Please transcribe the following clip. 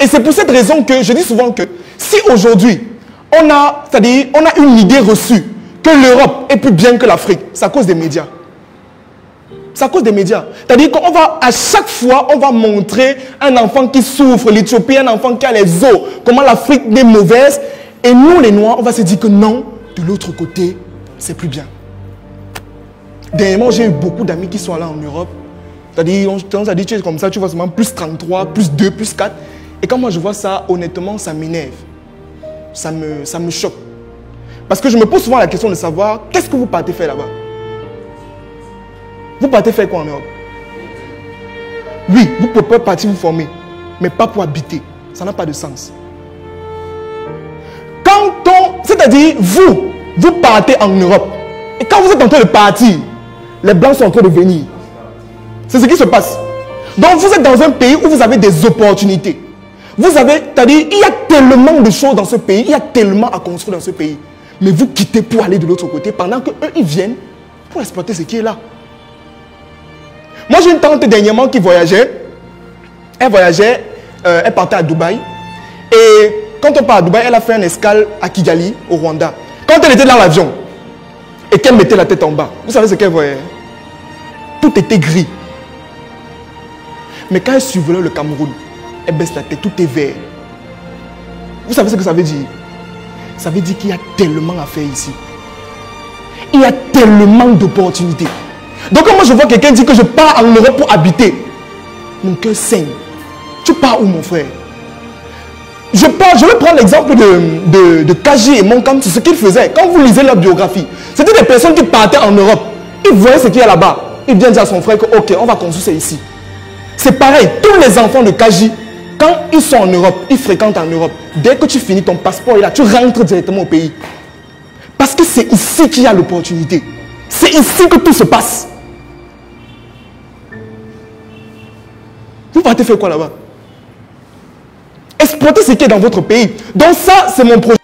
Et c'est pour cette raison que je dis souvent que si aujourd'hui, on a une idée reçue que l'Europe est plus bien que l'Afrique, c'est à cause des médias. C'est à cause des médias. C'est-à-dire qu'on va, à chaque fois, on va montrer un enfant qui souffre, l'Éthiopie, un enfant qui a les os, comment l'Afrique est mauvaise. Et nous, les Noirs, on va se dire que non, de l'autre côté, c'est plus bien. Dernièrement, j'ai eu beaucoup d'amis qui sont allés en Europe. C'est-à-dire, on a dit, tu es comme ça, tu vois seulement plus 33, plus 2, plus 4. Et quand moi je vois ça, honnêtement, ça m'énerve. Ça me choque. Parce que je me pose souvent la question de savoir, qu'est-ce que vous partez faire là-bas? Vous partez faire quoi en Europe? Oui, vous pouvez partir vous former, mais pas pour habiter. Ça n'a pas de sens. C'est-à-dire, vous partez en Europe. Et quand vous êtes en train de partir, les Blancs sont en train de venir. C'est ce qui se passe. Donc vous êtes dans un pays où vous avez des opportunités. Vous avez, c'est-à-dire, il y a tellement de choses dans ce pays, il y a tellement à construire dans ce pays. Mais vous quittez pour aller de l'autre côté pendant qu'eux, ils viennent pour exploiter ce qui est là. Moi, j'ai une tante dernièrement qui voyageait. Elle voyageait, elle partait à Dubaï. Et quand on part à Dubaï, elle a fait une escale à Kigali, au Rwanda. Quand elle était dans l'avion et qu'elle mettait la tête en bas, vous savez ce qu'elle voyait? Tout était gris. Mais quand elle survolait le Cameroun, elle baisse la tête, tout est vert. Vous savez ce que ça veut dire? Ça veut dire qu'il y a tellement à faire ici. Il y a tellement d'opportunités. Donc quand moi je vois quelqu'un dire que je pars en Europe pour habiter, mon cœur saigne. Tu pars où mon frère? Je vais prendre l'exemple de Kaji et Monkam, c'est ce qu'ils faisaient. Quand vous lisez leur biographie, c'était des personnes qui partaient en Europe. Ils voyaient ce qu'il y a là-bas. Ils viennent dire à son frère que ok, on va construire ça ici. C'est pareil, tous les enfants de Kaji, quand ils sont en Europe, ils fréquentent en Europe. Dès que tu finis ton passeport, là, tu rentres directement au pays. Parce que c'est ici qu'il y a l'opportunité. C'est ici que tout se passe. Vous partez faire quoi là-bas? Exploiter ce qui est dans votre pays. Donc ça, c'est mon projet.